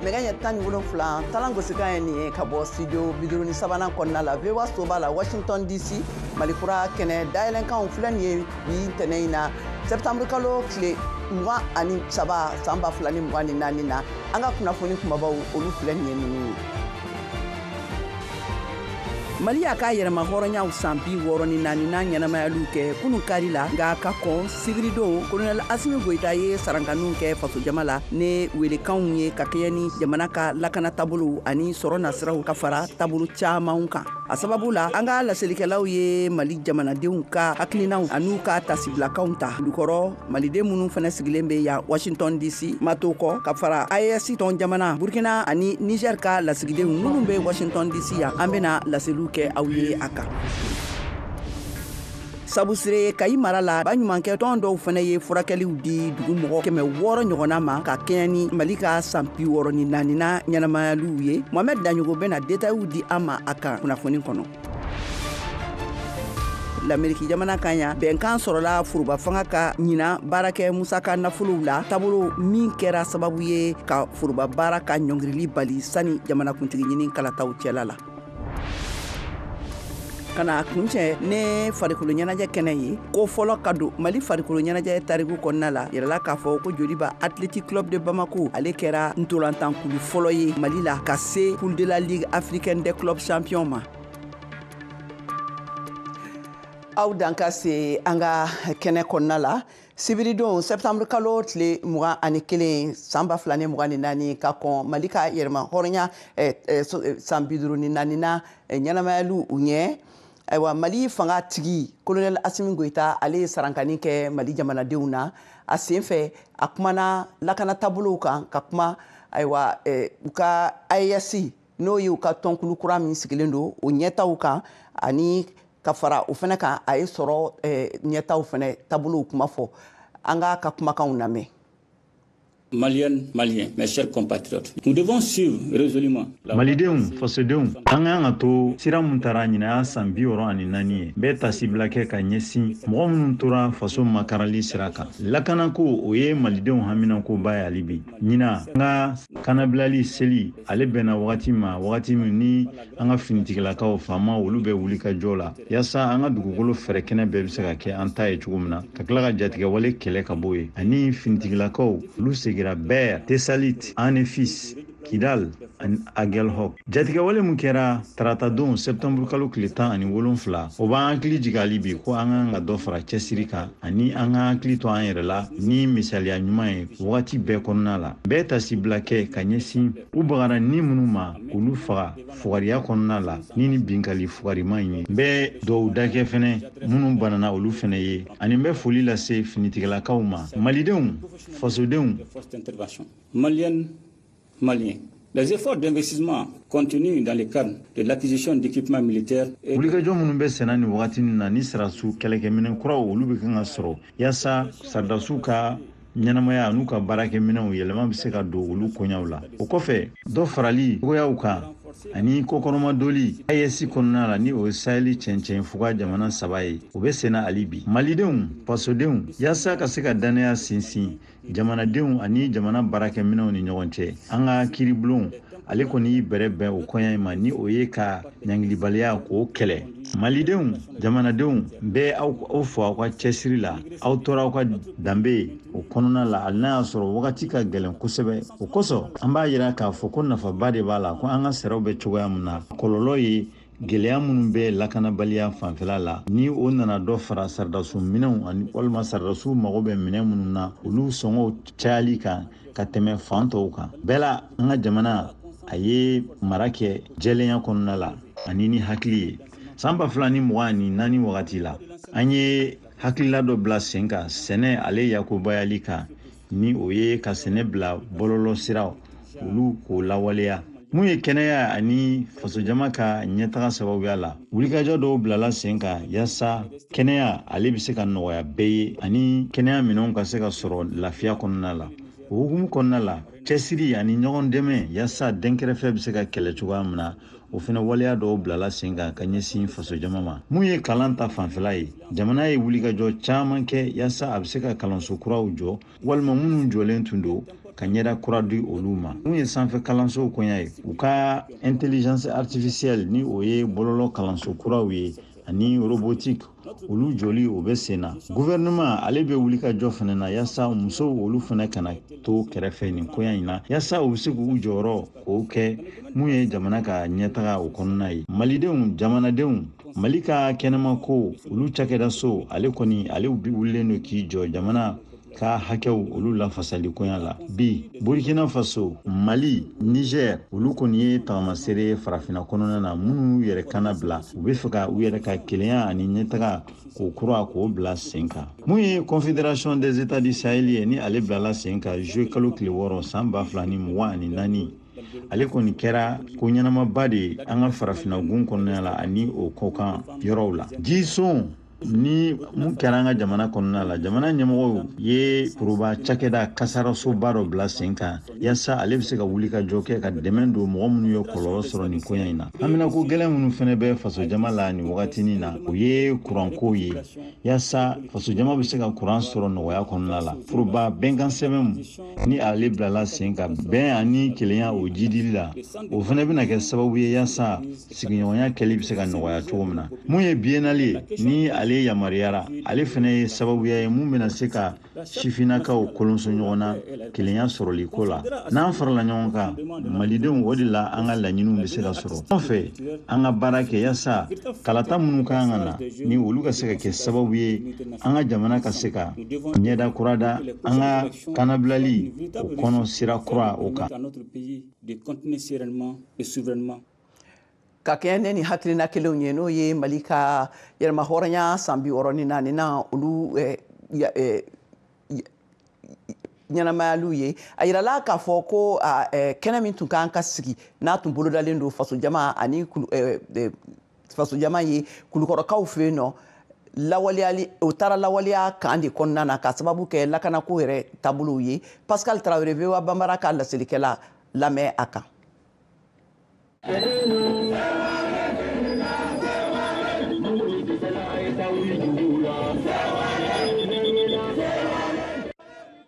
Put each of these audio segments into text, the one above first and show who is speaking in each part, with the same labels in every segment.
Speaker 1: nɛgɛ ɲɛ 17 talangosikan ye nin ye ka bɔ studio 57 kɔnɔna la VOA so b'a la Washington DC malikura kɛnɛ dayɛlɛnkanw filɛ nin ye bi ntɛnɛ in na septembre kalo tile 23 san 2024 na an ka kunnafoni kumabaw olu filɛ nin ye ninnu ye. Mali y'a ka yɛrɛma hɔrɔnyaw san 64 ɲɛnamayaliw kɛ kunun kari la nka ka kɔn sigiridon kolonɛl Asimi Goyita ye sarankaniw kɛ fasojama la ne welekanw ye ka kɛɲɛ ni jamana ka lakana taabolo ani sɔrɔ nasiraw ka fara taabolo camanw kan. A sababu la an ka laselikɛlaw ye Mali jamanadenw ka hakilinaw an'u ka tasibilakaw ta dukɔrɔ maliden minnu fɛnɛ sigilen bɛ yan Washington DC mato kɔ ka fara AES tɔn jamana Burkina ani Niger ka lasigidenw minnu bɛ Washington DC yan an bɛna laseliw kɛ aw ye a kan. Sabu sire Kayi mara la baɲumankɛ tɔn dɔw fɛnɛ ye furakɛliw di dugu mɔgɔ 600 ɲɔgɔnna ma ka kɛɲɛ ni Mali ka san 64 ɲɛnamayaliw ye. Mohamed Daɲogo bɛna détails di an ma a kan kunnafoni kɔnɔ. L'Amérique jamana kan ya bɛnkan sɔrɔla furuba fanga ka ɲina baarakɛ musaka nafolow la taabolo min kɛra sababu ye ka furuba baara ka ɲɔngirili bali sani jamanakuntigi ɲini kalataw cɛla la. Kana kuncɛ ne farikolo ɲɛnajɛ kɛnɛ ye ko fɔlɔ ka don Mali farikolo ɲɛnajɛ tariku kɔnɔna la yɛrɛla k'a fɔ ko Joliba Athletic Club de Bamako ale kɛra ntolantankulu fɔlɔ ye Mali la ka se Poule de la Ligue africaine des clubs champions ma. Aw dan ka se an ka kɛnɛ kɔnɔna la sibiridon septembre kalo tile 21 san 2024 ka kɔn Mali ka yɛrɛma hɔrɔnya san 54 ɲɛnamayaliw u ɲɛ. Ayiwa Mali fanga tigi kolonɛl Asimi Goyita ale ye sarankani kɛ Mali jamanadenw na a sen fɛ a kumana lakana taabolow kan ka kuma ayiwa u ka AES n'o ye u ka tɔnkulu kura min sigilen don o ɲɛtaw kan ani ka fara o fɛnɛ kan a ye sɔrɔ ɲɛtaw fɛnɛ taabolow kuma fɔ an ka kumakanw lamɛn.
Speaker 2: Maliennes, Maliens, mes chers compatriotes, nous devons suivre résolument.
Speaker 3: Malidenw, fasodenw, an k'an ka to sira mun taara ɲinaya san 64 ye bɛɛ tasibila kɛ ka ɲɛsin mɔgɔ minnu tora faso makarali sira kan. Lakanako o ye malidenw haminankoba ye hali bi. Ɲina an ka kanabilali seli ale bɛnna wagati ma wagati min ni an ka finitigilakaw faama olu bɛ wuli ka jɔ la yaasa an ka dugukolo fɛrɛkɛnɛ bɛɛ bɛ se ka kɛ an ta ye cogo min na ka tila ka jatigɛwale kɛlɛ ka bɔ ye ani finitigilakaw olu segira Ber, Tessalit, Anefis, Kidal, ani Agelhok. Jatigɛwale mun kɛra taratadon septembre kalo tile 17 o b'an hakili jigin hali bi ko an ka dɔ fara cɛsiri kan ani an ka hakili to an yɛrɛ la ni misaliya ɲuman ye wagati bɛɛ kɔnɔna la bɛɛ tasibila kɛ ka ɲɛsin u bagara ni minnu ma k'olu faga fugariya kɔnɔna la ni binkali fugariman ye bɛɛ dɔw dakɛ fɛnɛ minnu banana olu fɛnɛ ye ani bɛ foli lase finitigilakaw ma malidenw fasodenw
Speaker 2: Maliennes, Maliens. Les efforts d'investissement contenus dans le cadre de l'acquisition d'équipements militaires et
Speaker 3: wulikajɔ minnu bɛ senna ni wagati na ni sarasu kɛlɛkɛminɛ kuraw olu bɛ kan ka sɔrɔ yaasa saridasiw ka ɲɛnamaya n'u ka baarakɛminɛw yɛlɛma bɛ se ka don olu koɲaw la o kɔfɛ dɔ farali cogoyaw kan ani kokɔnɔmadoli AES kɔnɔna la ni o ye Saheli cɛncɛn fuga jamana 3 ye o bɛ senna hali bi malidenw fasodenw yaasa ka se ka danaya sinsin jamanadenw ani jamana baarakɛminɛw ni ɲɔgɔn cɛ an ka kiribulon ale kɔni y'i bɛrɛ bɛn o kɔɲa ma ni o ye ka ɲangilibaliya k'o kɛlɛ malidenw jamanadenw bɛɛ aw fɔ aw ka cɛsiri la aw tora aw ka danbe o kɔnɔna la hali n'a y'a sɔrɔ wagati ka gɛlɛn kosɛbɛ o kosɔn an b'a yira k'a fɔ ko nafaba de b'a la ko an ka sɛrɛw bɛ cogoya min na kɔlɔlɔ ye gɛlɛya minnu bɛ lakanabaliya fanfɛla la ni o nana dɔ fara sardasu minɛnw ani walima sardasu mago bɛ minɛn minnu na olu sɔngɔw cayali kan ka tɛmɛ fan tɔw kan bɛɛ la an ka jamana a ye mara kɛ jɛlenya kɔnɔna la ani ni hakili ye san 2024 wagati la an ye hakilila dɔ bila sen kan sɛnɛ ale yakubayali kan ni o ye ka sɛnɛ bila bɔlɔlɔ siraw olu k'o lawaleya mun ye kɛnɛya ani fasojama ka ɲɛtaga sababuya la wulikajɔ dɔw bilala sen kan yaasa kɛnɛya ale bɛ se ka nɔgɔya bɛɛ ye ani kɛnɛya minɛnw ka se ka sɔrɔ lafiya kɔnɔna la o hukumu kɔnɔna la cɛsiri ani ɲɔgɔn dɛmɛ yaasa dɛnkɛrɛfɛ bɛ se ka kɛlɛ cogoya min na o fɛnɛ waleya dɔw bilala sen kan ka ɲɛsin fasojama ma mun ye kalan ta fanfɛla ye jamana ye wulikajɔ caman kɛ yaasa a bɛ se ka kalanso kuraw jɔ walima minnu jɔlen tun don ka ɲɛda kura di olu ma. Mun ye sanfɛ kalansow koɲa ye u ka intelligence artificielle ni o ye bɔlɔlɔ kalanso kuraw ye ani robotique olu joli o bɛ sen na. Gouvernement ale bɛ wuli ka jɔ fana na yasa musow olu fana kana to kɛrɛfɛ nin koɲa in na yasa u bɛ se k'u jɔyɔrɔ k'o kɛ mun ye jamana ka ɲɛtaga o kɔnɔna ye. Malidenw jamanadenw Mali ka kɛnɛma ko olu cakɛda so ale kɔni ale wulilen do k'i jɔ jamana ka hakɛw olu lafasali koɲa la. Bi Burkina Faso, Mali, Niger olu kɔni ye tagamasere farafina kɔnɔna na minnu yɛrɛ kana bila u bɛ fɛ ka u yɛrɛ ka kelenya ani ɲɛtaga k'o kura k'o bila sen kan. Mun ye Confédération des États du Sahel ye ni ale bilala sen kan juillet kalo tile 6 san 2024 ale kɔni kɛra ko ɲɛnamaba de ye an ka farafina gun kɔnɔna la ani o kɔkan yɔrɔw la. Jisɔn ni mun kɛra an ka jamana kɔnɔna la jamana ɲɛmɔgɔw ye foroba cakɛda kasarasoba dɔ bila sen kan yasa ale bɛ se ka wuli ka jɔ kɛ ka dɛmɛ don mɔgɔ minnu ye kɔlɔlɔ sɔrɔ nin koɲa in na. An bɛna ko gɛlɛn minnu fana bɛ faso jama la nin wagatinin na o ye kuranko ye yasa faso jama bɛ se ka kuran sɔrɔ nɔgɔya kɔnɔna la. Foroba bɛnkan sɛbɛn ni ale bilala sen kan bɛn ani kelenya o jidili la o fana bɛna kɛ sababu ye yasa sigiɲɔgɔnya kɛli bɛ se ka nɔgɔya cogo min na. Mun ye biennale ni ale yamariyara ale fana ye sababuya ye mun bɛna se ka sifinakaw kolonso ɲɔgɔn na kelenya sɔrɔli ko la. N'an farala ɲɔgɔn kan malidenw o de la an ka laɲiniw bɛ se ka sɔrɔ. An fɛ an ka baara kɛ yasa kalata minnu ka kan ka na ni olu ka se ka kɛ sababu ye an ka jamana ka se ka ɲɛda kura da an ka kanabilali o kɔnɔ sira kura o kan.
Speaker 1: Ka kɛ ne ni hakilina kelenw ye n'o ye Mali ka yɛrɛma hɔrɔnya san 64 na olu ɲɛnamayaliw ye a yirala k'a fɔ ko kɛnɛ min tun kan ka sigi n'a tun bolodalen don fasojama ani fasojama ye kulukɔrɔkaw fɛ yen nɔ lawaleyali o taara lawaleya kan de kɔnɔna na ka sababu kɛ lakanako yɛrɛ taabolow ye. Pascal Traoré VOA Bambara ka laselilikɛla lamɛn a kan.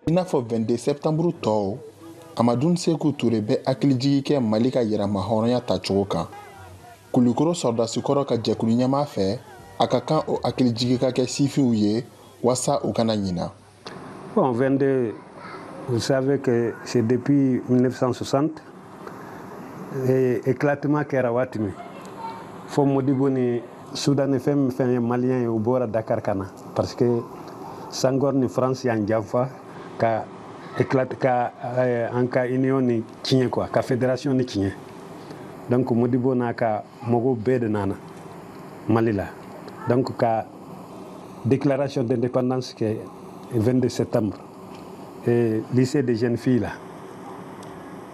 Speaker 4: I n'a fɔ 22 septembre tɔw Amadou Sékou Touré bɛ hakilijigi kɛ Mali ka yɛrɛma hɔrɔnya tacogo kan. Kulukoro sɔrɔdasi kɔrɔ ka jɛkulu ɲɛmaa fɛ a ka kan o hakilijigi ka kɛ sifiw ye wasa u kana ɲina.
Speaker 5: Bon, 22, vous savez que c'est depuis 1960 et éclatement kɛra waati min fo Modibo ni Soudan fɛn fɛn ye malien ye u bɔra Dakar kana parce que Senghor ni France y'an janfa ka éclate ka an ka union ni tiɲɛ quoi ka fédération ni tiɲɛ donc Modibo n'a ka mɔgɔw bɛɛ de nana Mali la donc ka déclaration d'indépendance kɛ 22 septembre et lycée des jeunes filles là.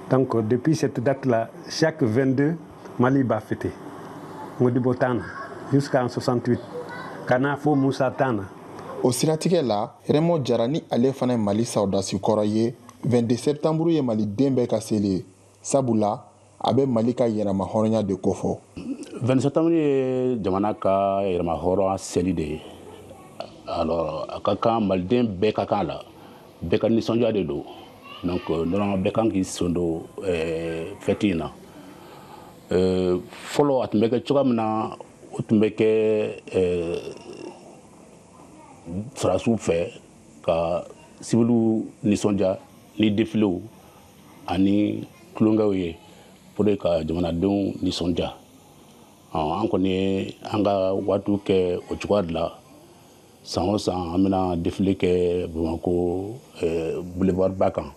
Speaker 5: Donc depuis cette date-là, chaque 22, Mali va fêter. Modibo Tana, jusqu'en 68. Kana fo Moussa Tana.
Speaker 4: O siratigɛ la, Raymond Jara ni ale fana ye Mali sɔrɔdasi kɔrɔ ye 22 septembre ye Mali den bɛɛ ka seli ye. Sabula, a bɛ Mali ka yɛrɛma hɔrɔnya de kofɔ.
Speaker 6: 22 septembre ye jamana ka yɛrɛma hɔrɔnya seli de ye. Alors, a ka kan Maliden bɛɛ ka kan la, bɛɛ ka nisɔndiya de don. Donc, normalement, bɛɛ kan k'i son don fête in na. Fɔlɔ a tun bɛ kɛ cogoya min na, o tun bɛ kɛ farasiw fɛ ka civiliw nisɔndiya ni défilew ani tulonkɛw ye pour ka jamanadenw nisɔndiya. An kɔni ye an ka waatiw kɛ o cogoya de la. San o san an bɛna défilé kɛ Bamako boulevard ba kan.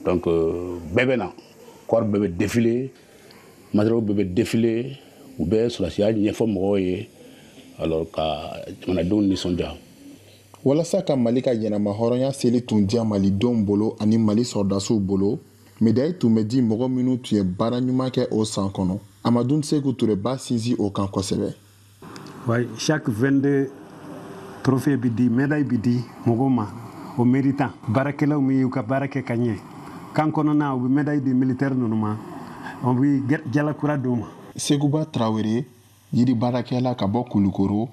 Speaker 6: Donc bɛɛ bɛ na, corps bɛɛ bɛ défilé, matériel bɛɛ bɛ défilé, u bɛ sɔrɔdasiya ɲɛfɔ mɔgɔw ye alors ka jamanadenw nisɔndiya.
Speaker 4: Walasa ka Mali ka yɛrɛma hɔrɔnya seli tun diya Malidenw bolo ani Mali sɔrɔdasiw bolo, médaille tun bɛ di mɔgɔ minnu tun ye baara ɲuman kɛ o san kɔnɔ. Amadou Sékou Touré b'a sinsin o kan kosɛbɛ.
Speaker 5: Oui, chaque 22 trophée bi di, médaille bi di mɔgɔw ma o méritant. Baarakɛlaw min y'u ka baara kɛ ka ɲɛ. Kan kɔnɔna u bɛ médaille di militaire ninnu ma, o bɛ jalakura d'u ma.
Speaker 4: Seguba Traoré, yiri baarakɛla ka bɔ Kulukoro,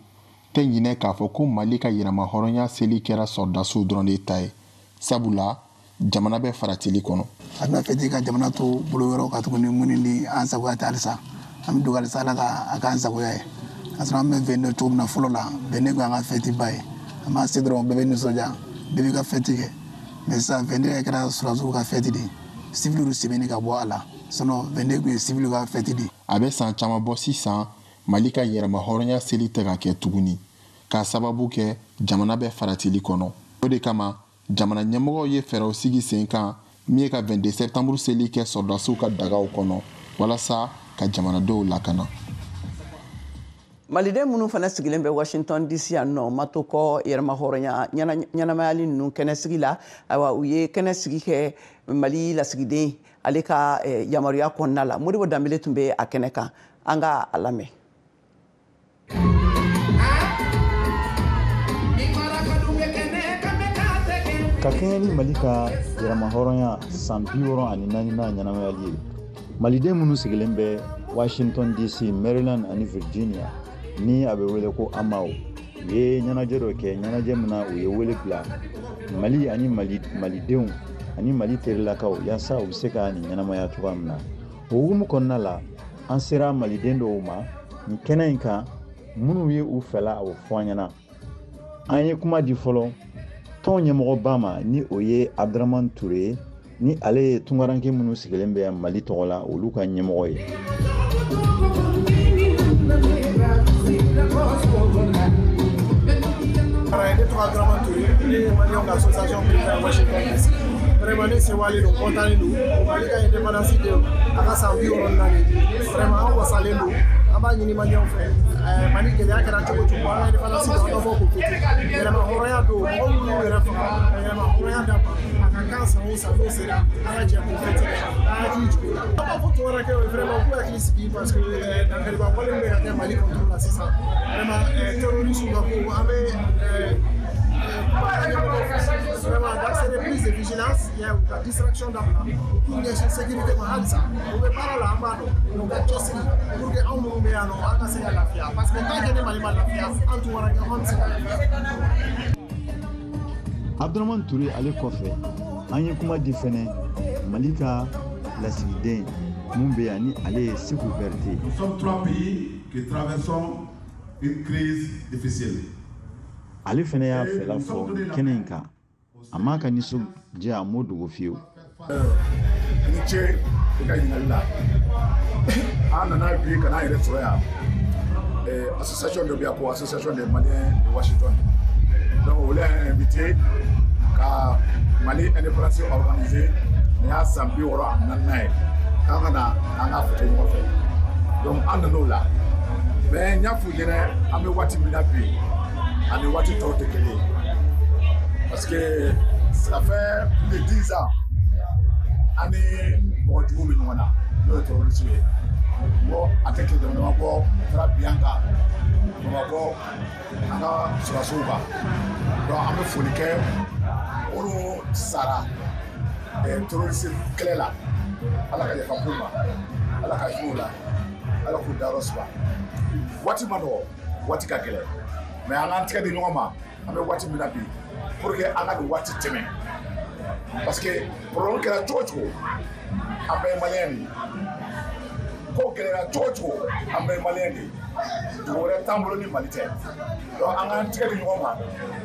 Speaker 4: tɛ ɲinɛ k'a fɔ ko Mali ka yɛrɛma hɔrɔnya seli kɛra sɔrɔdasiw dɔrɔn de ta ye. Sabula, jamana bɛ faratili kɔnɔ.
Speaker 7: A bɛna fɛti ka jamana to bolo wɛrɛw ka tuguni minnu ni an sagoya tɛ halisa. An bɛ dugawu halisa Ala ka a k'an sagoya ye. Ka sɔrɔ an bɛ 22 cogo min na fɔlɔ la, 22 ko an ka fɛti ba ye. An b'a se dɔrɔn bɛɛ bɛ nisɔndiya, bɛɛ bɛ ka fɛti kɛ. Mais sisan 22 kɛra sɔrɔdasiw ka fɛti de ye. Civil sɛbɛnni ka bɔ a la. Sinon 22 kun ye civil ka fɛti de ye.
Speaker 4: A bɛ san caman bɔ sisan Mali ka yɛrɛma hɔrɔnya seli tɛ ka kɛ tuguni. K'a sababu kɛ jamana bɛ faratili kɔnɔ. O de kama jamana ɲɛmɔgɔw ye fɛɛrɛw sigi sen kan min ye ka 22 septembre seli kɛ sɔrɔdasiw ka dagaw kɔnɔ walasa ka jamanadenw lakana.
Speaker 1: Maliden minnu fana sigilen bɛ Washington DC yan nɔ ma to kɔ yɛrɛma hɔrɔnya ɲɛnamayali ninnu kɛnɛsigi la ayiwa u ye kɛnɛsigi kɛ Mali lasigiden ale ka yamaruya kɔnɔna la Modibo Danbele tun bɛ a kɛnɛ kan an ka a lamɛn.
Speaker 3: Ka kɛɲɛ ni Mali ka yɛrɛma hɔrɔnya san 64 ɲɛnamayali ye maliden minnu sigilen bɛ Washington DC, Maryland ani Virginia ni a bɛ wele ko AMAO u ye ɲɛnajɛ dɔ kɛ ɲɛnajɛ min na u ye wele bila Mali ani malidenw ani Mali terilakaw yaasa u bɛ se ka nin ɲɛnamaya cogoya min na o hukumu kɔnɔna la an sera maliden dɔw ma nin kɛnɛ in kan minnu ye u fɛla a fɔ an ɲɛna an ye kuma di fɔlɔ tɔn ɲɛmɔgɔba ma ni o ye Abdraman Ture ni ale ye tungaranke minnu sigilen bɛ Mali tɔgɔ la olu ka ɲɛmɔgɔ ye.
Speaker 8: Vraiment ne sewalen don kontanen don Mali ka indépendance de a ka san 64 vraiment an wasalen don an b'a ɲini maliyɛnw fɛ Mali gɛlɛya kɛra cogo o cogo an ka indépendance don an ka bɔ k'o to ten yɛlɛma hɔrɔnya don mɔgɔ minnu y'u yɛrɛ faga yɛlɛma hɔrɔnya d'a ma a ka kan san o san n'o sera an ka jɛ k'o fɛti kɛ an hakili jigin o la an b'a fɔ tɔn wɛrɛ kɛ o ye vraiment k'u hakili sigi parce que dankariba wale min bɛ ka kɛ Mali kɔnɔna la sisan vraiment terroristes ka ko an bɛ vraiment d'accès de prise de vigilance, il y a la distraction d'abord. Pour les sécurité mahalsa, on peut pas la amado, on va juste pour que on nous met à nous, on a c'est la fia, parce que tant que les Mali la fia, on doit regarder c'est la fia.
Speaker 3: Abdraman Touré ale kɔfɛ an ye kuma di fɛnɛ Mali ka lasigiden mun bɛ yan ni ale ye Sékou Berté.
Speaker 9: Nous sommes 3 pays qui traversons une crise difficile.
Speaker 3: Ale fɛnɛ y'a fɛla fɔ kɛnɛ in kan a m'a ka nisɔndiya a m'o dogo fiyewu.
Speaker 9: Ni ce i ka ɲininkali la an nana bi ka n'a yɛrɛ sɔrɔ yan association dɔ bɛ yan ko association des Maliens de Washington donc olu y'an invité ka Mali indépendance organiser nin y'a san 64 ye k'an ka na an ka fɛtɛ ɲɔgɔn fɛ donc an nan'o la mais n y'a f'u ɲɛna an bɛ waati min na bi ani waati tɔw tɛ kelen ye parce que ça fait plus de 10 ans ani mɔgɔ jugu bɛ ɲɔgɔn na n'o ye terroriste ye bon a tɛ tile dama dama bɔ taara bin an kan Bamakɔ an ka sɔrɔdasiw kan donc an bɛ foli kɛ minnu sara terroriste kɛlɛ la Ala ka yafa k'u ma Ala ka hinɛ u la Ala k'u dayɔrɔ suma waati ma nɔgɔ waati ka gɛlɛn mais an k'an tigɛ di ɲɔgɔn ma an bɛ waati min na bi pour que an ka nin waati tɛmɛ parce que problème kɛra cogo o cogo an bɛɛ ye maliyɛn de ye ko gɛlɛyara cogo o cogo an bɛɛ ye maliyɛn de ye dugu wɛrɛ t'an bolo ni Mali tɛ donc an k'an tigɛ di ɲɔgɔn ma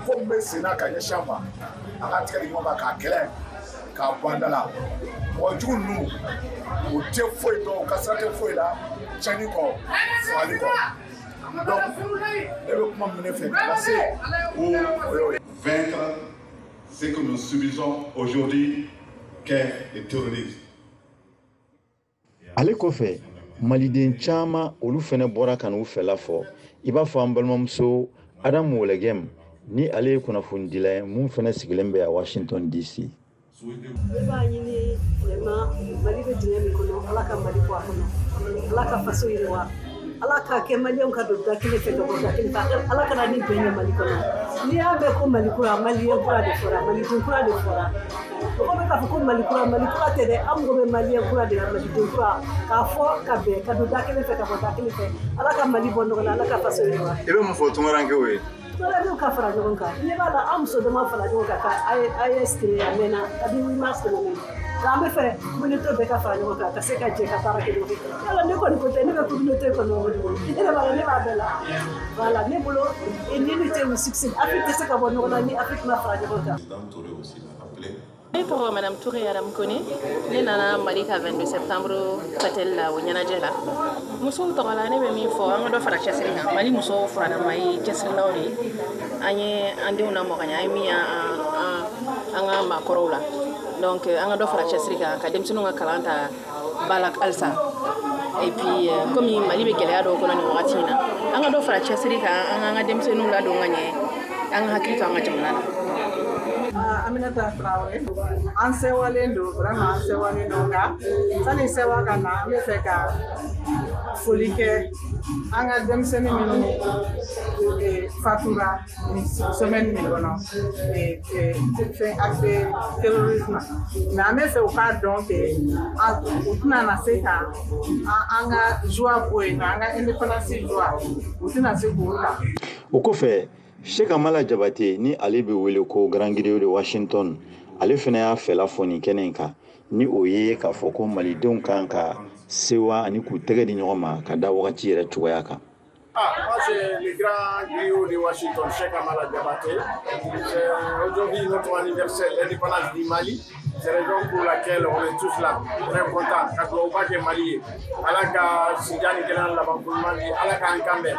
Speaker 9: ko min bɛ sen na ka ɲɛsin an ma an k'an tigɛ di ɲɔgɔn ma k'a kɛlɛ k'a bɔ an da la mɔgɔ jugu ninnu u tɛ foyi dɔn u ka sira tɛ foyi la tiɲɛni kɔ fagali kɔ. Donc, vaincre ce que nous subissons aujourd'hui qu'est le terrorisme.
Speaker 3: Ale kɔfɛ maliden caman olu fɛnɛ bɔra ka n'u fɛla fɔ i b'a fɔ an balimamuso Adam Wolegem ni ale ye kunnafonidila ye mun fɛnɛ sigilen bɛ Washington DC.
Speaker 10: Ne b'a ɲini vraiment Mali bɛ dingɛ min kɔnɔ Ala ka Mali bɔ a kɔnɔ Ala ka faso yiriwa Ala ka kɛ maliyɛnw ka don da kelen fɛ ka bɔ da kelen fɛ Ala kana ni bɛn ye Mali kɔnɔ n'i y'a mɛn ko Mali kura maliyɛn kura de fɔra maliden kura de fɔra mɔgɔ bɛ k'a fɔ ko Mali kura tɛ dɛ an mago bɛ maliyɛn kura de la maliden kura k'a fɔ ka bɛn ka don da kelen fɛ ka bɔ da kelen fɛ Ala ka Mali bɔ nɔgɔ la Ala ka faso yiriwa.
Speaker 11: I bɛ mun fɔ tungarankew ye?
Speaker 10: Voilà, ka fara ɲɔgɔn kan. Ne b'a la an muso dama fara ɲɔgɔn kan ka AES créer a mɛnna kabini 8 mars tɛmɛnen. An bɛ fɛ communauté bɛɛ ka fara ɲɔgɔn kan ka se ka jɛ ka baara kɛ ɲɔgɔn fɛ. Yala ne kɔni ko tɛ ne bɛ communauté kɔnɔ o de bolo. Ne b'a la ne b'a bɛɛ la. Voilà ne bolo l'unité ou succès. Afrique tɛ se ka bɔ ɲɔgɔn na ni Afrique ma fara ɲɔgɔn kan.
Speaker 11: Et pour Madame Touré Adam Kone, ne nana Malika 22 septembre patel la ɲɛnajɛ la. Muso tɔgɔ la ne bɛ min fɔ an ka dɔ fara cɛsiri kan. Mali muso furanama ye cɛsirilaw de. An ye an denw lamɔgɔ ɲɛ, an ye min an ka maakɔrɔw la. Donc an ka dɔ fara cɛsiri kan ka denmisɛnninw ka kalan ta ba la halisa. Et puis comme Mali bɛ gɛlɛya dɔw kɔnɔ nin wagati in na, an ka dɔ fara cɛsiri kan an ka denmisɛnninw ladon ka ɲɛ, an ka hakili to an ka jamana la.
Speaker 12: Aminata Traoré an sewalen don vraiment an sewalen don nka sani sewa ka na an bɛ fɛ ka foli kɛ an ka denmisɛnnin minnu fatura semaine min kɔnɔ fɛn acte terrorisme mais an bɛ fɛ u k'a dɔn que u tɛna na se ka an ka joie bɔ yen nɔ an ka indépendance joie u tɛna se k'o ta.
Speaker 3: O kɔfɛ Sheikh Amala Jabate ni ale bɛ wele ko Grand Griot de Washington ale fana y'a fɛla fɔ nin kɛnɛ in kan ni o ye k'a fɔ ko malidenw kan ka sewa ani k'u tɛgɛ di ɲɔgɔn ma ka da wagati yɛrɛ cogoya kan.
Speaker 8: Moi c'est le Grand Griot de Washington, Sheikh Amala Jabate. C'est aujourd'hui notre anniversaire de l'indépendance du Mali. C'est la raison pour laquelle on est tous là, très contents. Quand on va que Mali, Alaka Sidjani Kenan Labankoumani, Alaka Nkambe,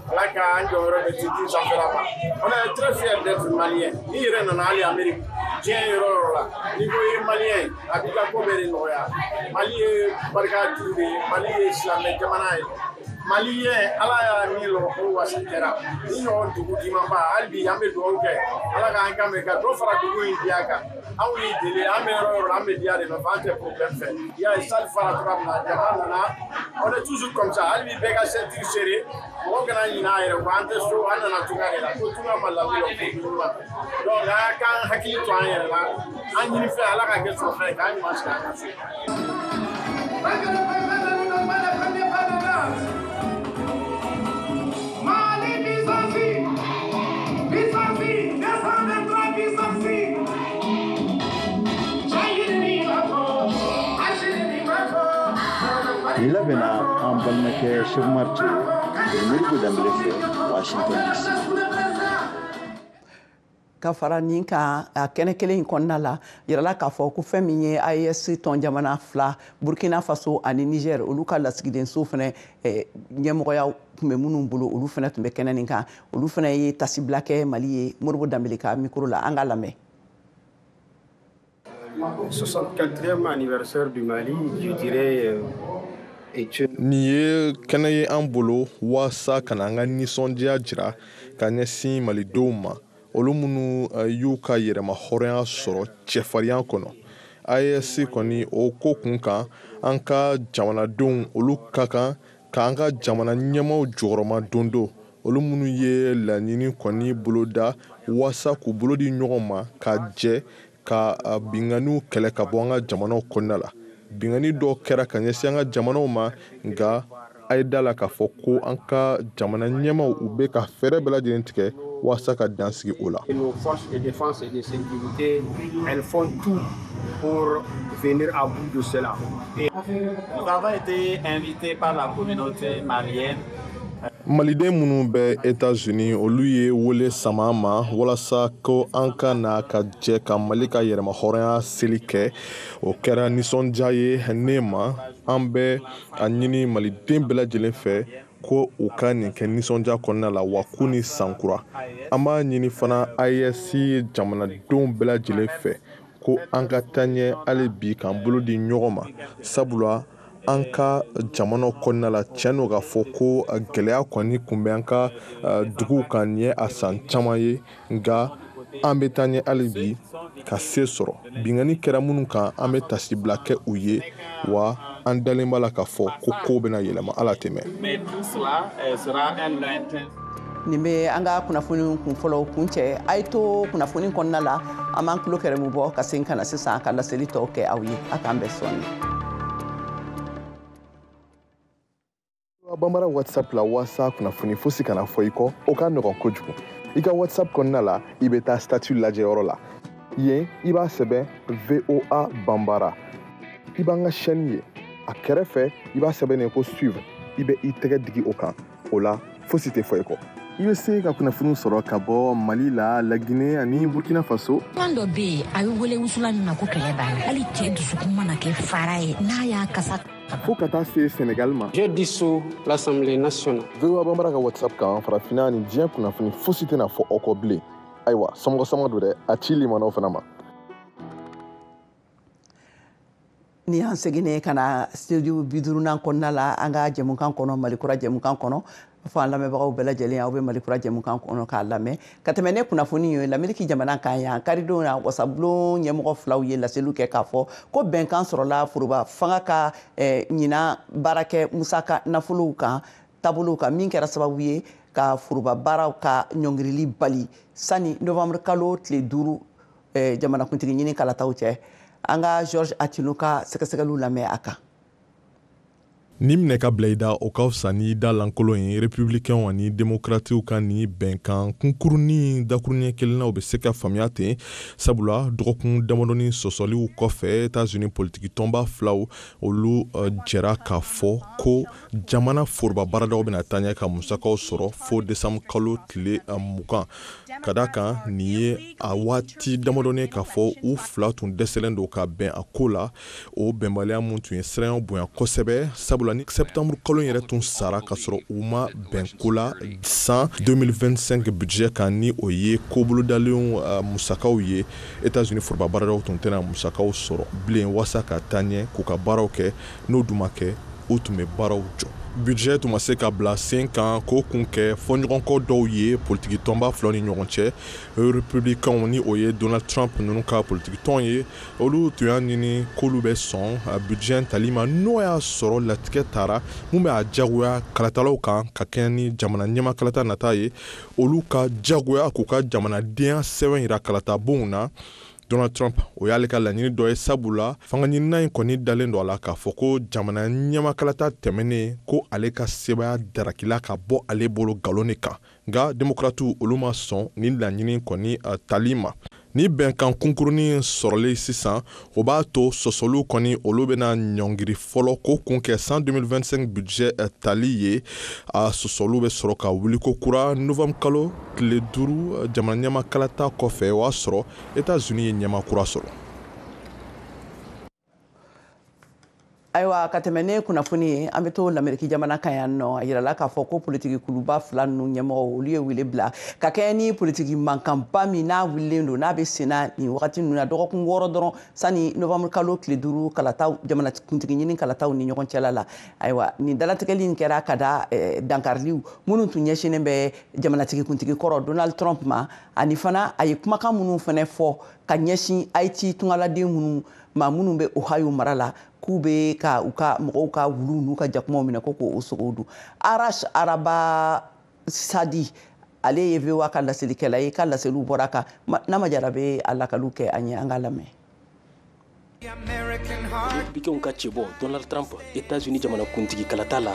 Speaker 8: Alaka Andjoro Betiti Sanfelama. On est très fiers d'être Maliens. Ni Renan Ali Amérique, Tien Rola, Nico Malien, Abika Koberi Noya, Mali Barga Touré, Mali Islamé Kamanaï. Malien, ala ya milo ko wasitera. Ni no dugu dimamba albi ambe do oke. Ala ka an kame ka do fara dugu indiaka. Awu ni dele ambe ro ambe dia de no vante problème fait. Il y a ça fara tra na jamana na. On est toujours comme ça. Albi bega sentir serré. O kana ina ere vante so ana na tunga la. Ko tunga mala lo ko duma. Donc la kan hakili to an yere la. An ni fait ala ka ke so fait ka ni maska.
Speaker 3: Il a bena en balmake Cheikh Marti Modibo Dembélé fɛ Washington DC.
Speaker 1: Ka fara nin kan a kɛnɛ kelen in kɔnɔna la yirala k'a fɔ ko fɛn min ye AES tɔn jamana fila Burkina Faso ani Niger olu ka lasigidenso fana ɲɛmɔgɔya tun bɛ minnu bolo olu fana tun bɛ kɛnɛ nin kan olu fana ye tasibila kɛ Mali ye Modibo Dembélé ka micro la an ka lamɛn.
Speaker 13: 64e anniversaire du Mali, je dirais.
Speaker 4: Nin ye kɛnɛ ye an bolo waasa ka na an ka nisɔndiya jira ka ɲɛsin malidenw ma olu minnu y'u ka yɛrɛma hɔrɔnya sɔrɔ cɛfarinya kɔnɔ. AES kɔni o ko kun kan an ka jamanadenw olu ka kan ka an ka jamana ɲɛmaw jɔyɔrɔma don don olu minnu ye laɲini kɔni boloda waasa k'u bolo di ɲɔgɔn ma ka jɛ ka binganiw kɛlɛ ka bɔ an ka jamanaw kɔnɔna la. Bingani dɔ kɛra ka ɲɛsin an ka jamanaw ma nka a ye da la k'a fɔ ko an ka jamana ɲɛmaw u bɛ ka fɛɛrɛ bɛɛ lajɛlen tigɛ waasa ka dansigi o la.
Speaker 13: Nos forces de défense et de sécurité, elles font tout pour venir à bout de cela.
Speaker 14: Nous avons été invités par la communauté malienne.
Speaker 4: Maliden minnu bɛ États-Unis olu ye wele sama ma walasa ko an ka na ka jɛ ka Mali ka yɛrɛma hɔrɔnya seli kɛ o kɛra nisɔndiya ye ne ma an bɛ a ɲini maliden bɛɛ lajɛlen fɛ ko u ka nin kɛ nisɔndiya kɔnɔna la wa k'u ni sankura an b'a ɲini fana AES jamanadenw bɛɛ lajɛlen fɛ ko an ka taa ɲɛ hali bi k'an bolo di ɲɔgɔn ma sabula an ka jamanaw kɔnɔna la tiɲɛ don k'a fɔ ko gɛlɛya kɔni kun bɛ an ka duguw kan ɲɛ a san caman ye nka an bɛ taa ɲɛ hali bi ka se sɔrɔ bingani kɛra minnu kan an bɛ tasibila kɛ u ye wa an dalen b'a la k'a fɔ ko kow bɛna yɛlɛma ala tɛmɛ.
Speaker 1: Nin bɛ an ka kunnafoni kunfɔlɔ kuncɛ a ye to kunnafoni kɔnɔna la an b'an tulo kɛrɛmu bɔ ka segin ka na sisan ka laseli tɔw kɛ aw ye a k'an bɛn sɔɔni.
Speaker 4: Bambara WhatsApp la waasa kunnafoni fosi kana fɔ i kɔ o ka nɔgɔn kojugu I ka WhatsApp kɔnɔna la i bɛ taa statut lajɛ yɔrɔ la yen i b'a sɛbɛn VOA Bambara i b'an ka chaîne ye a kɛrɛfɛ i b'a sɛbɛn ko suivre i bɛ i tɛgɛ digi o kan o la fosi tɛ fɔ i kɔ i bɛ se ka kunnafoni sɔrɔ ka bɔ Mali la La Guinée ani Burkina Faso
Speaker 15: kan dɔ bɛ yen a bɛ wele wusulan min na ko kɛlɛ b'a la hali cɛ dusukun mana kɛ fara ye n'a y'a kasa
Speaker 4: fo ka taa se Sénégal ma
Speaker 5: J'ai dissous l'Assemblée nationale.
Speaker 4: VOA Bambara ka WhatsApp kan farafinna ni diɲɛ kunnafoni fosi tɛna fɔ aw kɔ bilen ayiwa sɔmɔgɔ don dɛ a ci limanaw fana ma
Speaker 1: ni an seginne ka na studio 50nan kɔnɔna la an ka jɛmukan kɔnɔ Malikura jɛmukan kɔnɔ fo an lamɛnbagaw bɛɛ lajɛlen aw bɛ Malikura jɛmukan kɔnɔ k'a lamɛn ka tɛmɛ ne kunnafoni ye l'Amérique jamana kan yan karidenw na wasabulon ɲɛmɔgɔ filaw ye laseliw kɛ k'a fɔ ko bɛnkan sɔrɔla foroba fanga ka ɲina baarakɛ musaka nafolow kan taabolow kan min kɛra sababu ye ka foroba baaraw ka ɲɔngirili bali sani novembre kalo tile 5 jamanakuntigi ɲini kalataw cɛ an ka George Atino ka sɛgɛsɛgɛliw lamɛn a kan
Speaker 16: ni minɛ ka bila i da o ka fisa ni da lankolon ye républicains ani démocrates ka ni bɛnkan kunkurunin dakuruɲɛ kelennaw bɛ se ka faamuya ten sabula dɔgɔkun damadɔni sɔsɔliw kɔfɛ États-Unis politiki tɔnba filaw olu jɛra k'a fɔ ko jamana foroba baaradaw bɛna taa ɲɛ ka musakaw sɔrɔ fo décembre kalo tile 20 ka da kan nin ye a waati damadɔni k'a fɔ u fila tun dɛsɛlen don ka bɛn a ko la o bɛnbaliya mun tun ye siranyaw bonya kosɛbɛ sabula ni septembre kalo yɛrɛ tun sara ka sɔrɔ u ma bɛn ko la san 2025 budget kan ni o ye kobolodalenw musakaw ye États-Unis foroba baaradaw tun tɛna musakaw sɔrɔ bilen wasa ka taa ɲɛ k'u ka baaraw kɛ n'o duma kɛ u tun bɛ baaraw jɔ budget tun ma se ka bila sen kan k'o kun kɛ fɔɲɔgɔnkɔ dɔw ye politiki tɔnba filaw ni ɲɔgɔn cɛ républicains ni o ye Donald Trump ninnu ka politiki tɔn ye olu tun y'a ɲini k'olu bɛ sɔn budget tali ma n'o y'a sɔrɔ latigɛ taara mun bɛ a jagoya kalatalaw kan ka kɛɲɛ ni jamana ɲɛma kalata nata ye olu ka jagoya k'u ka jamanadenya sɛbɛn yira kalatabonw na Donald Trump o y'ale ka laɲini dɔ ye sabula fanga ɲinina in kɔni dalen don a la k'a fɔ ko jamana ɲɛmakalata tɛmɛnen ko ale ka sebaya darakila ka bɔ ale bolo galon de kan nka démocrates olu ma sɔn ni laɲini kɔni tali ma ni bɛnkan kunkurunin sɔrɔlen sisan o b'a to sɔsɔliw kɔni olu bɛna ɲɔngiri fɔlɔ ko kun kɛ san 2025 budget tali ye a sɔsɔliw bɛ sɔrɔ ka wuli ko kura novembre kalo tile 5 jamana ɲɛmakalata kɔfɛ o y'a sɔrɔ États-Unis ye ɲɛma kura sɔrɔ
Speaker 1: ayiwa ka tɛmɛ ne kunnafoni ye an bɛ to l'Amérique jamana kan yan nɔ a yirala k'a fɔ ko politiki kuluba fila ninnu ɲɛmɔgɔ olu ye wele bila ka kɛ ni politiki mankanba min n'a wililen don n'a bɛ senna nin wagati ninnu na dɔgɔkun 6 dɔrɔn sani novembre kalo tile 5 kalataw jamanakuntigi ɲini kalataw ni ɲɔgɔn cɛla la ayiwa nin dalatigɛli in kɛra ka da dankariliw minnu tun ɲɛsinnen bɛ jamanatigi kuntigi kɔrɔ Donald Trump ma ani fana a ye kumakan minnu fana fɔ ka ɲɛsin Haïti tungaladen minnu ma minnu bɛ Ohio mara la k'u bɛ ka u ka mɔgɔw ka wulu n'u ka jakumaw minɛ ko k'o sogow dun Arash Araba Sadi ale ye VOA ka laselikɛla ye ka laseliw bɔra kan n'a ma jara bɛ a lakaliw kɛ an ye an ka lamɛn
Speaker 17: républicains ka cɛbɔ Donald Trump États-Unis jamanakuntigi kalata la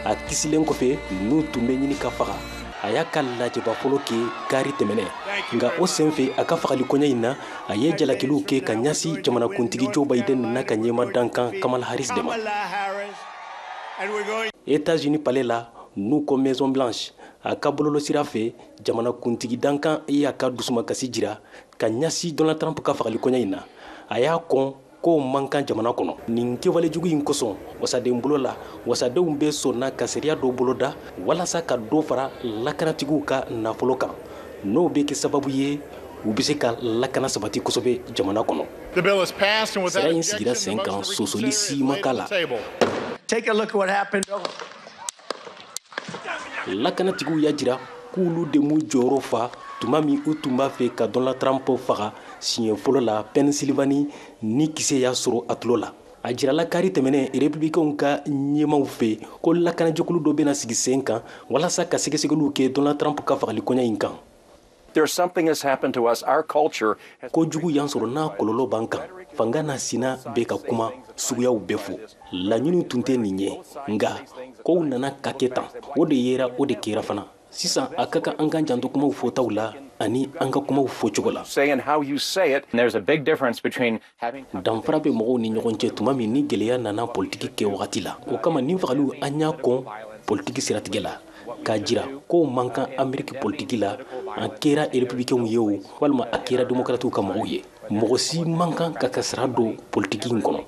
Speaker 17: a kisilen kɔfɛ n'u tun bɛ ɲini ka faga a y'a ka lajɛba fɔlɔ kɛ kari tɛmɛnɛ nka o senfɛ a ka fagali kɔɲɛ in na a ye jalakiliw kɛ ka ɲasi jamanakuntigi Joe Biden n'a ka ɲɛma dankan Kamala Harris de ma États-Unis palais la n'u ko Maison Blanche a ka bololɔsira fɛ jamanakuntigi dankan ye a ka dusumakasi jira ka ɲasi Donald Trump ka fagali kɔɲɛ in na a y'a kɔn ko man kan jamana kɔnɔ nin kɛwalejugu in kosɔn wasaden bolo la wasadenw bɛ sɔnna ka sariya dɔ boloda walasa ka dɔ fara lakanatigiw ka nafolo kan n'o bɛ kɛ sababu ye u bɛ se ka lakana sabati kosɛbɛ jamana kɔnɔ sariya in sigira sen kan sosoli si ma k'a la lakanatigiw y'a jira k'olu de m'u jɔyɔrɔ fa tuma min u tun b'a fɛ ka Donald Trump faga siɲɛ fɔlɔ la Pennsylvanie ni kisɛ y'a sɔrɔ a tulo la a jirala kari tɛmɛnɛ républicains ka ɲɛmaw fɛ ko lakanajɛkulu dɔ bɛna sigi sen kan walasa ka sɛgɛsɛgɛliw kɛ Donald Trump ka fagali kɔɲɛ in kan kojugu y'an sɔrɔ n'a kɔlɔlɔ b'an kan fanga n'a sina bɛ ka kuma suguyaw bɛɛ fo laɲini tun tɛ nin ye nka kow nana ka kɛ tan o de yera o de kɛra fana sisan a ka kan an k'an janto kumaw fɔtaw la ani an ka kumaw fɔcogo la. danfara bɛ mɔgɔw ni ɲɔgɔn cɛ tuma min ni gɛlɛya nana politiki kɛ wagati la o kama ni fagaliw an y'a kɔn politiki siratigɛ la k'a jira ko man kan Ameriki politiki la an kɛra républicains ye o walima a kɛra démocrates ka mɔgɔw ye mɔgɔ si man kan ka kasara don politiki in kɔnɔ.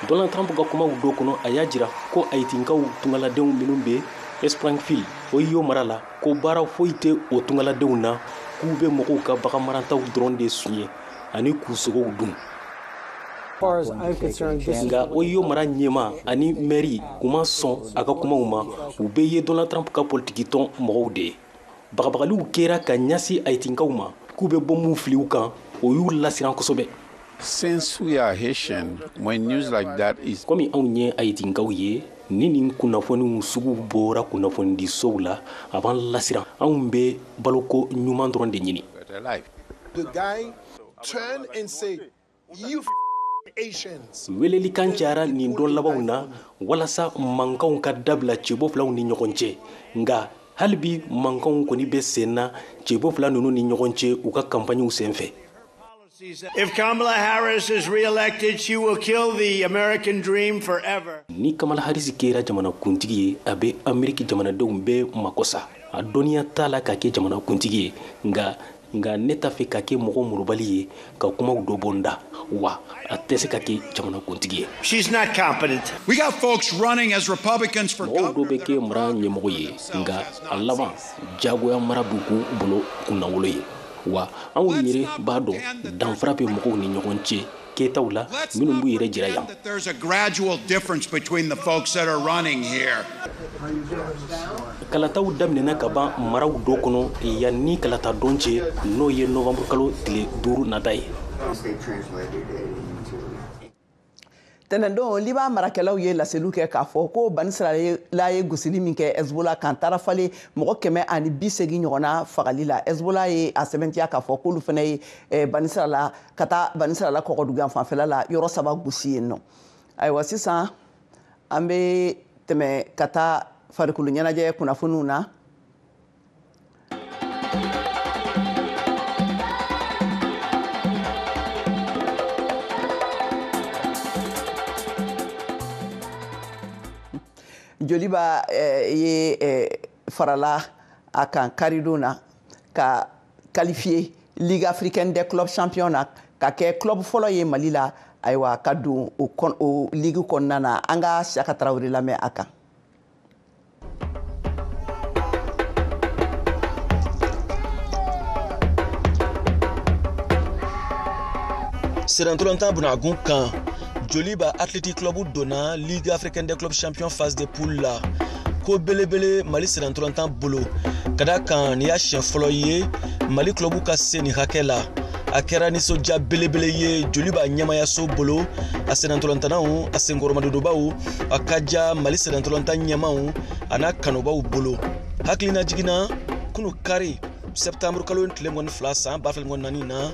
Speaker 17: Donald Trump ka kumaw do kɔnɔ a y'a jira ko Haïtinkaw tungaladenw minnu bɛ Springfield Ohio mara la ko baara foyi tɛ o tungaladenw na k'u bɛ mɔgɔw ka bagan marantaw dɔrɔn de suɲɛ ani k'u sogow dun. Nka Ohio mara ɲɛma ani mairie u ma sɔn a ka kumaw ma u bɛɛ ye Donald Trump ka politiki tɔn mɔgɔw de ye. Bagabagaliw kɛra ka ɲasi Haïtinkaw ma k'u bɛ bɔ mun fili u kan o y'u lasiran kosɛbɛ.
Speaker 18: Since we are Haitian, when news like that is...
Speaker 17: Komi anw ye Haïtinkaw ye, ni nin kunnafoniw sugu bɔra kunnafonidisow la a b'an lasiran anw bɛ baloko ɲuman dɔrɔn de ɲini.
Speaker 19: The guy turned and said, "You Asians."
Speaker 17: Weleli kan cayara nin don labanw na walasa mankanw ka dabila cɛbɔ filaw ni ɲɔgɔn cɛ nka hali bi mankanw kɔni bɛ sen na cɛbɔ fila ninnu ni ɲɔgɔn cɛ u ka campagnew senfɛ.
Speaker 20: If Kamala Harris is re-elected, she will kill the American dream forever.
Speaker 17: Ni Kamala Harris kɛra jamanakuntigi ye a bɛ Ameriki jamanadenw bɛɛ makosa a dɔnniya t'a la ka kɛ jamanakuntigi ye nka ne t'a fɛ ka kɛ mɔgɔ murubali ye ka kumaw dɔ bɔ n da wa a tɛ se ka kɛ jamanakuntigi ye.
Speaker 20: She's not competent.
Speaker 21: We got folks running as Republicans for
Speaker 17: government. Mɔgɔw dɔ bɛ kɛ mara ɲɛmɔgɔ ye nka a laban jagoya mara b'u k'u bolo kunnawolo ye. Wa anw yɛrɛ b'a dɔn danfara bɛ mɔgɔw ni ɲɔgɔn cɛ kɛtaw la minnu b'u yɛrɛ jira yan.
Speaker 21: There's a gradual difference between the folks that are running here.
Speaker 17: Kalataw daminɛna ka ban maraw dɔ kɔnɔ yan ni kalata don cɛ n'o ye novembre kalo tile 5 nata ye.
Speaker 1: Tɛnɛn don Liban marakɛlaw ye laseliw kɛ k'a fɔ ko Bani Israɛl ye gosili min kɛ Hezbollah kan taara falen mɔgɔ 180 ɲɔgɔnna fagali la. Hezbollah ye a sɛbɛntiya k'a fɔ k'olu fana ye Bani Israɛl ka taa Bani Israɛl kɔgɔdugan fanfɛla la yɔrɔ 3 gosi yen nɔ. Ayiwa sisan an bɛ tɛmɛ ka taa farikolo ɲɛnajɛ kunnafoniw na. Joliba ye farala a kan karidon na ka qualifier Ligue africaine des clubs champions na ka kɛ club fɔlɔ ye Mali la ayiwa ka don o ligue kɔnɔna na an ka Siyaka Tarawele lamɛn a kan.
Speaker 22: Serentolanta Bunagun kan Joliba Athletic Club donna Ligue africaine des clubs champions phase de poule la ko belebele Mali Serentolanta bolo kada kan ni ya siɲɛ fɔlɔ ye Mali club ka se ni hakɛ la a kɛra nisɔndiya belebele ye Joliba ɲɛmayaso bolo a Serentolantanaw a senkɔrɔmadodobaw a ka diya Mali Serentolanta ɲɛmaw a n'a kanubaw bolo hakilina jiginna kunu kari septembre kalo tile 12 san 2024 na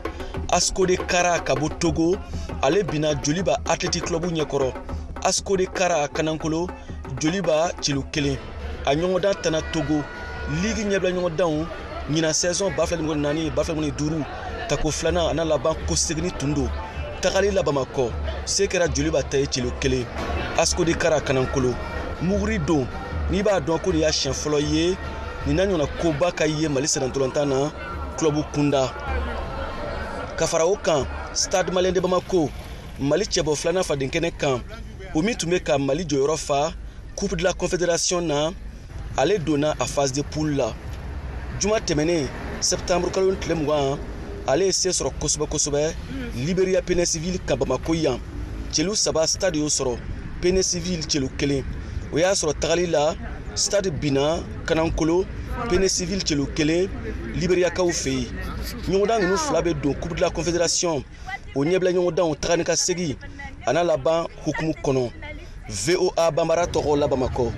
Speaker 22: Asco de Kara ka bɔ Togo ale bina Joliba Athletic Club ɲɛkɔrɔ Asco de Kara Kanankolo Joliba cilu 1 a ɲɔgɔndan tana Togo ligue ɲɛbila ɲɔgɔndanw ɲina saison 2024-2025 tako filanan ana laban ko segini tundo tagali la Bamakɔ se kɛra Joliba ta ye cilu 1 Asco de Kara Kanankolo muguri don n'i b'a dɔn ko nin y'a siɲɛ fɔlɔ ye nin na ɲɔgɔnna koba ka ye Mali Serentolanta na club kunda ka fara o kan Stade Malien de Bamako Mali cɛbɔ filanan fadenkɛnɛ kan o min tun bɛ ka Mali jɔyɔrɔ fa Coupe de la Confédération na ale donna a phase de poule la juma tɛmɛnen septembre kalo tile 20 ale ye se sɔrɔ kosɛbɛ Liberia Péné Civil ka Bamako yan celu 3 stade y'o sɔrɔ Péné Civil celu 1 o y'a sɔrɔ tagali la Stade bina Kanankolo Péné Civil celu 1 Liberia kaw fɛ yen ɲɔgɔndan ninnu fila bɛ don Coupe de la Confédération o ɲɛbila ɲɔgɔndanw tagani ka segi a n'a laban hukumu kɔnɔ VOA Bambara tɔgɔ la Bamakɔ